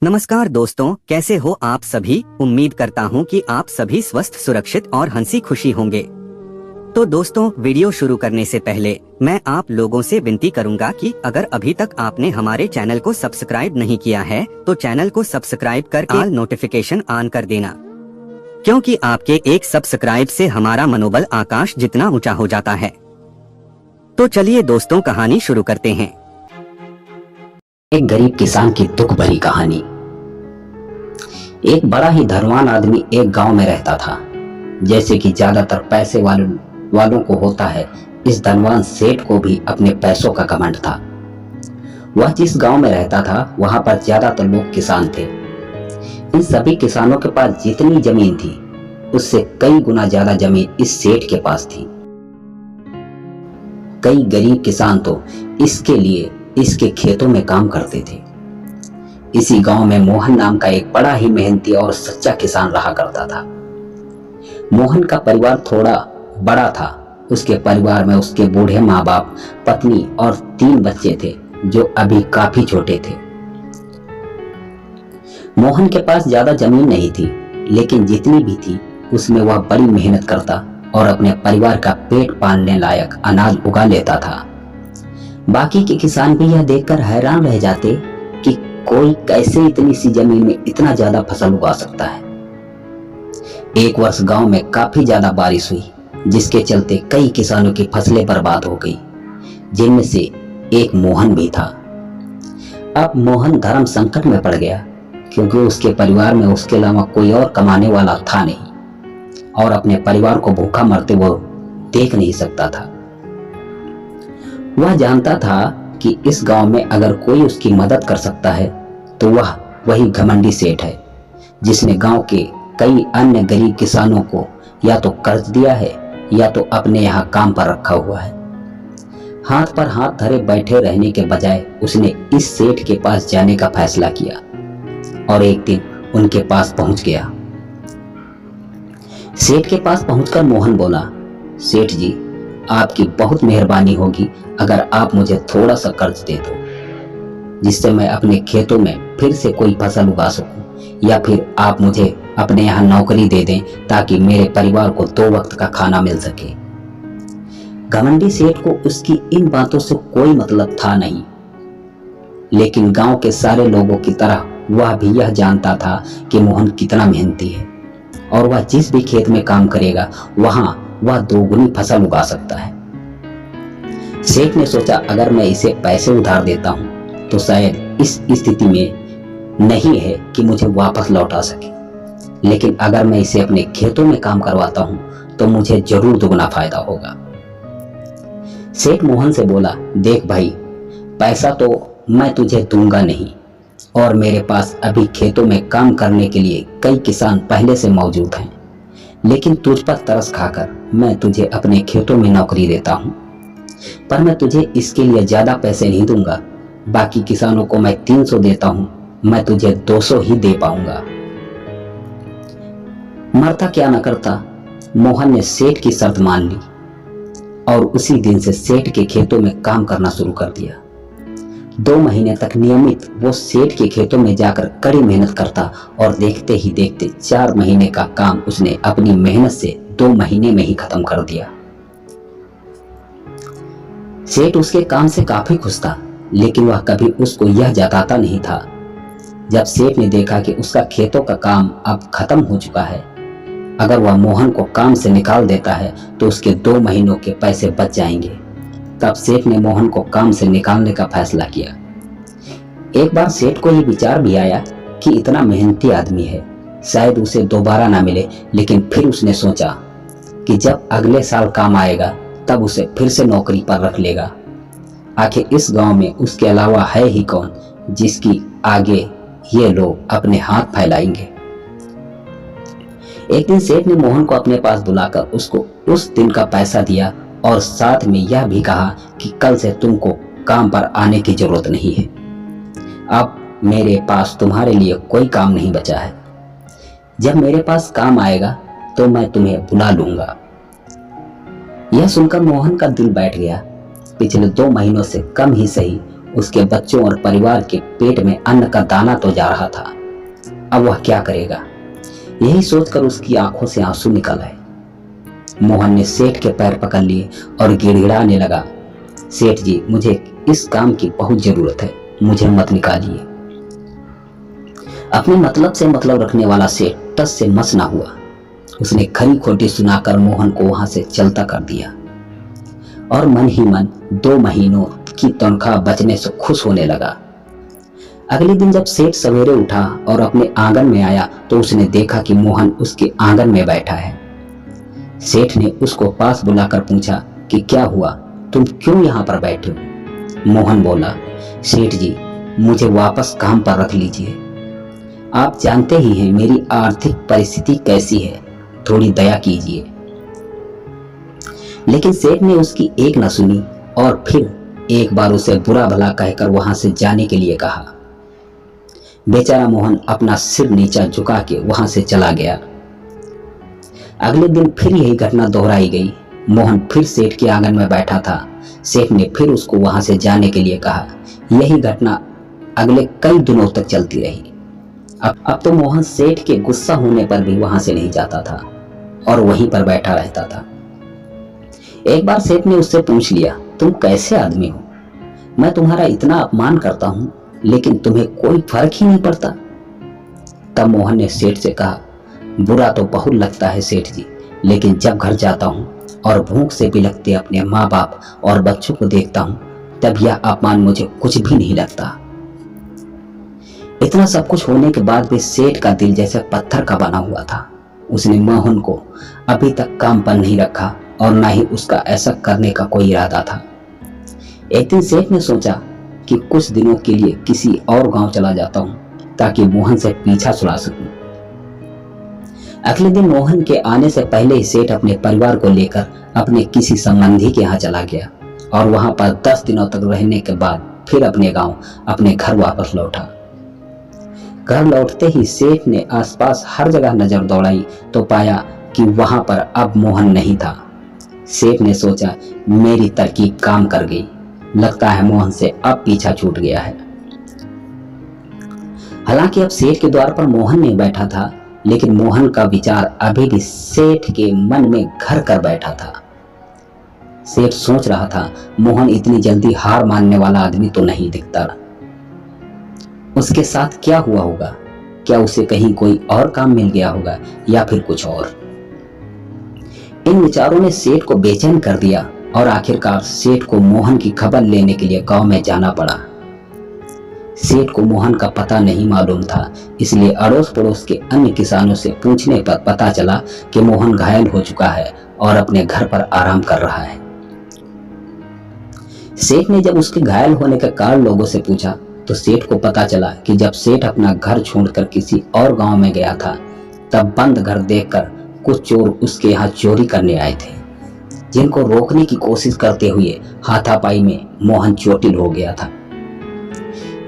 नमस्कार दोस्तों, कैसे हो आप सभी। उम्मीद करता हूँ कि आप सभी स्वस्थ, सुरक्षित और हंसी खुशी होंगे। तो दोस्तों, वीडियो शुरू करने से पहले मैं आप लोगों से विनती करूंगा कि अगर अभी तक आपने हमारे चैनल को सब्सक्राइब नहीं किया है तो चैनल को सब्सक्राइब करके ऑल नोटिफिकेशन ऑन कर देना, क्योंकि आपके एक सब्सक्राइब से हमारा मनोबल आकाश जितना ऊंचा हो जाता है। तो चलिए दोस्तों, कहानी शुरू करते हैं। एक गरीब किसान की दुख भरी कहानी। एक बड़ा ही धनवान आदमी एक गांव में रहता था। जैसे कि ज्यादातर पैसे वालों को होता है, इस धनवान सेठ को भी अपने पैसों का घमंड था। वह जिस गांव में रहता था वहां पर ज्यादातर लोग किसान थे। इन सभी किसानों के पास जितनी जमीन थी उससे कई गुना ज्यादा जमीन इस सेठ के पास थी। कई गरीब किसान तो इसके लिए इसके खेतों में काम करते थे। इसी गांव में मोहन नाम का एक बड़ा ही मेहनती और सच्चा किसान रहा करता था। मोहन का परिवार थोड़ा बड़ा था। उसके परिवार में उसके बूढ़े माँ बाप, पत्नी और 3 बच्चे थे जो अभी काफी छोटे थे। मोहन के पास ज्यादा जमीन नहीं थी, लेकिन जितनी भी थी उसमें वह बड़ी मेहनत करता और अपने परिवार का पेट पालने लायक अनाज उगा लेता था। बाकी के किसान भी यह देखकर हैरान रह जाते कि कोई कैसे इतनी सी जमीन में इतना ज्यादा फसल उगा सकता है। एक वर्ष गांव में काफी ज्यादा बारिश हुई, जिसके चलते कई किसानों की फसलें बर्बाद हो गई, जिनमें से एक मोहन भी था। अब मोहन धर्म संकट में पड़ गया, क्योंकि उसके परिवार में उसके अलावा कोई और कमाने वाला था नहीं और अपने परिवार को भूखा मरते वो देख नहीं सकता था। वह जानता था कि इस गांव में अगर कोई उसकी मदद कर सकता है तो वह वही घमंडी सेठ है, जिसने गांव के कई अन्य गरीब किसानों को या तो कर्ज दिया है या तो अपने यहाँ काम पर रखा हुआ है। हाथ पर हाथ धरे बैठे रहने के बजाय उसने इस सेठ के पास जाने का फैसला किया और एक दिन उनके पास पहुंच गया। सेठ के पास पहुंचकर मोहन बोला, सेठ जी, आपकी बहुत मेहरबानी होगी अगर आप मुझे थोड़ा सा कर्ज दे दो, जिससे मैं अपने खेतों में फिर से कोई फसल उगा सकूं, या फिर आप मुझे अपने यहाँ नौकरी दे दें ताकि मेरे परिवार को 2 वक्त का खाना मिल सके। घमंडी सेठ को उसकी इन बातों से कोई मतलब था नहीं, लेकिन गांव के सारे लोगों की तरह वह भी यह जानता था कि मोहन कितना मेहनती है और वह जिस भी खेत में काम करेगा वहां वह 2 गुनी फसल उगा सकता है। सेठ ने सोचा, अगर मैं इसे पैसे उधार देता हूं तो शायद इस स्थिति में नहीं है कि मुझे वापस लौटा सके, लेकिन अगर मैं इसे अपने खेतों में काम करवाता हूं तो मुझे जरूर दुगना फायदा होगा। सेठ मोहन से बोला, देख भाई, पैसा तो मैं तुझे दूंगा नहीं और मेरे पास अभी खेतों में काम करने के लिए कई किसान पहले से मौजूद हैं, लेकिन तुझ पर तरस खाकर मैं तुझे अपने खेतों में नौकरी देता हूं, पर मैं तुझे इसके लिए ज्यादा पैसे नहीं दूंगा। बाकी किसानों को मैं 300 देता हूं, मैं तुझे 200 ही दे पाऊंगा। मरता क्या न करता, मोहन ने सेठ की शर्त मान ली और उसी दिन से सेठ के खेतों में काम करना शुरू कर दिया। 2 महीने तक नियमित वो सेठ के खेतों में जाकर कड़ी मेहनत करता और देखते ही देखते 4 महीने का काम उसने अपनी मेहनत से 2 महीने में ही खत्म कर दिया। सेठ उसके काम से काफी खुश था, लेकिन वह कभी उसको यह जताता नहीं था। जब सेठ ने देखा कि उसका खेतों का काम अब खत्म हो चुका है, अगर वह मोहन को काम से निकाल देता है तो उसके 2 महीनों के पैसे बच जाएंगे। तब सेठ ने मोहन को काम से निकालने का फैसला किया। एक बार सेठ को यह विचार भी आया कि इतना मेहनती आदमी है, शायद उसे दोबारा ना मिले, लेकिन फिर उसने सोचा कि जब अगले साल काम आएगा तब उसे फिर से नौकरी पर रख लेगा। आखिर इस गांव में उसके अलावा है ही कौन जिसकी आगे ये लोग अपने हाथ फैलाएंगे। एक दिन सेठ ने मोहन को अपने पास बुलाकर उसको उस दिन का पैसा दिया और साथ में यह भी कहा कि कल से तुमको काम पर आने की जरूरत नहीं है। अब मेरे पास तुम्हारे लिए कोई काम नहीं बचा है। जब मेरे पास काम आएगा तो मैं तुम्हें बुला लूंगा। यह सुनकर मोहन का दिल बैठ गया। पिछले 2 महीनों से कम ही सही उसके बच्चों और परिवार के पेट में अन्न का दाना तो जा रहा था, अब वह क्या करेगा? यही सोचकर उसकी आंखों से आंसू निकल आए। मोहन ने सेठ के पैर पकड़ लिए और गिड़गिड़ाने लगा, सेठ जी, मुझे इस काम की बहुत जरूरत है, मुझे मत निकालिए। अपने मतलब से मतलब रखने वाला सेठ टस से मस ना हुआ। उसने खरी खोटी सुनाकर मोहन को वहां से चलता कर दिया और मन ही मन 2 महीनों की तनख्वाह बचने से खुश होने लगा। अगले दिन जब सेठ सवेरे उठा और अपने आंगन में आया तो उसने देखा कि मोहन उसके आंगन में बैठा है। सेठ ने उसको पास बुलाकर पूछा कि क्या हुआ, तुम क्यों यहाँ पर बैठे हो? मोहन बोला, सेठ जी, मुझे वापस काम पर रख लीजिए। आप जानते ही हैं मेरी आर्थिक परिस्थिति कैसी है, थोड़ी दया कीजिए। लेकिन सेठ ने उसकी एक न सुनी और फिर एक बार उसे बुरा भला कहकर वहां से जाने के लिए कहा। बेचारा मोहन अपना सिर नीचा झुका के वहां से चला गया। अगले दिन फिर यही घटना दोहराई गई। मोहन फिर सेठ के आंगन में बैठा था। सेठ ने फिर उसको वहां से जाने के लिए कहा। यही घटना अगले कई दिनों तक चलती रही। अब तो मोहन सेठ के गुस्सा होने पर भी वहां से नहीं जाता था और वहीं पर बैठा रहता था। एक बार सेठ ने उससे पूछ लिया, तुम कैसे आदमी हो? मैं तुम्हारा इतना अपमान करता हूं लेकिन तुम्हें कोई फर्क ही नहीं पड़ता। तब मोहन ने सेठ से कहा, बुरा तो बहुत लगता है सेठ जी, लेकिन जब घर जाता हूं और भूख से बिलखते अपने माँ बाप और बच्चों को देखता हूं तब यह अपमान मुझे कुछ भी नहीं लगता। इतना सब कुछ होने के बाद भी सेठ का दिल जैसे पत्थर का बना हुआ था। उसने मोहन को अभी तक काम पर नहीं रखा और ना ही उसका ऐसा करने का कोई इरादा था। एक दिन सेठ ने सोचा कि कुछ दिनों के लिए किसी और गांव चला जाता हूं ताकि मोहन से पीछा छुड़ा सकूं। अगले दिन मोहन के आने से पहले ही सेठ अपने परिवार को लेकर अपने किसी संबंधी के यहाँ चला गया और वहां पर 10 दिनों तक रहने के बाद फिर अपने गांव अपने घर वापस लौटा। घर लौटते ही सेठ ने आसपास हर जगह नजर दौड़ाई तो पाया कि वहां पर अब मोहन नहीं था। सेठ ने सोचा, मेरी तरकीब काम कर गई, लगता है मोहन से अब पीछा छूट गया है। हालांकि अब सेठ के द्वार पर मोहन नहीं बैठा था, लेकिन मोहन का विचार अभी भी सेठ के मन में घर कर बैठा था। सेठ सोच रहा था, मोहन इतनी जल्दी हार मानने वाला आदमी तो नहीं दिखता। उसके साथ क्या हुआ होगा? क्या उसे कहीं कोई और काम मिल गया होगा या फिर कुछ और? इन विचारों ने सेठ को बेचैन कर दिया और आखिरकार सेठ को मोहन की खबर लेने के लिए गांव में जाना पड़ा। सेठ को मोहन का पता नहीं मालूम था, इसलिए अड़ोस पड़ोस के अन्य किसानों से पूछने पर पता चला कि मोहन घायल हो चुका है और अपने घर पर आराम कर रहा है। सेठ ने जब उसके घायल होने का कारण लोगों से पूछा तो सेठ को पता चला कि जब सेठ अपना घर छोड़कर किसी और गांव में गया था तब बंद घर देखकर कुछ चोर उसके यहाँ चोरी करने आए थे, जिनको रोकने की कोशिश करते हुए हाथापाई में मोहन चोटिल हो गया था।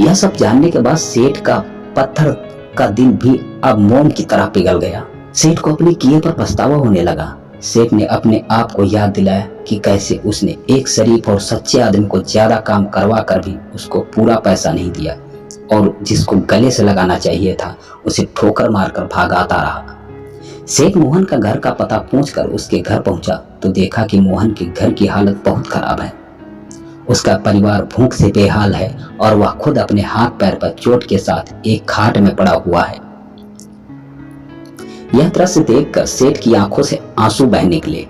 यह सब जानने के बाद सेठ का पत्थर का दिल भी अब मोम की तरह पिघल गया। सेठ को अपने किए पर पछतावा होने लगा। सेठ ने अपने आप को याद दिलाया कि कैसे उसने एक शरीफ और सच्चे आदमी को ज्यादा काम करवा कर भी उसको पूरा पैसा नहीं दिया और जिसको गले से लगाना चाहिए था उसे ठोकर मारकर भागाता रहा। सेठ मोहन का घर का पता पूछकर उसके घर पहुंचा तो देखा कि मोहन के घर की हालत बहुत खराब है। उसका परिवार भूख से बेहाल है और वह खुद अपने हाथ पैर पर चोट के साथ एक खाट में पड़ा हुआ है। यह दृश्य देखकर सेठ की आंखों से आंसू बह निकले।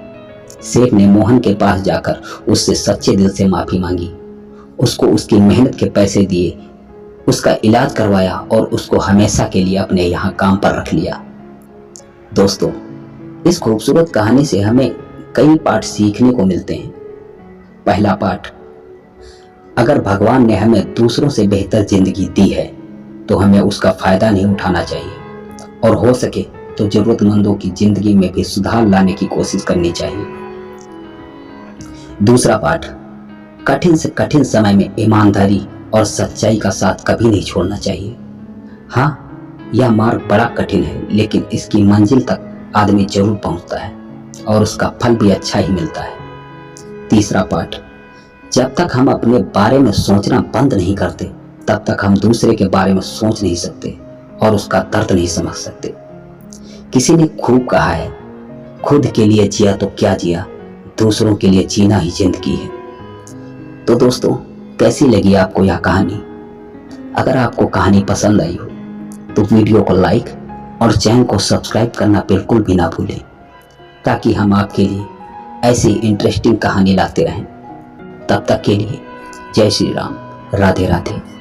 सेठ ने मोहन के पास जाकर उससे सच्चे दिल से माफी मांगी, उसको उसकी मेहनत के पैसे दिए, उसका इलाज करवाया और उसको हमेशा के लिए अपने यहाँ काम पर रख लिया। दोस्तों, इस खूबसूरत कहानी से हमें कई पाठ सीखने को मिलते हैं। पहला पाठ, अगर भगवान ने हमें दूसरों से बेहतर जिंदगी दी है तो हमें उसका फायदा नहीं उठाना चाहिए और हो सके तो जरूरतमंदों की जिंदगी में भी सुधार लाने की कोशिश करनी चाहिए। दूसरा पाठ, कठिन से कठिन समय में ईमानदारी और सच्चाई का साथ कभी नहीं छोड़ना चाहिए। हाँ, यह मार्ग बड़ा कठिन है लेकिन इसकी मंजिल तक आदमी जरूर पहुंचता है और उसका फल भी अच्छा ही मिलता है। तीसरा पाठ, जब तक हम अपने बारे में सोचना बंद नहीं करते, तब तक हम दूसरे के बारे में सोच नहीं सकते और उसका दर्द नहीं समझ सकते। किसी ने खूब कहा है, खुद के लिए जिया तो क्या जिया, दूसरों के लिए जीना ही जिंदगी है। तो दोस्तों, कैसी लगी आपको यह कहानी? अगर आपको कहानी पसंद आई हो तो वीडियो को लाइक और चैनल को सब्सक्राइब करना बिल्कुल भी ना भूलें, ताकि हम आपके लिए ऐसी इंटरेस्टिंग कहानी लाते रहें। तब तक के लिए जय श्री राम, राधे राधे।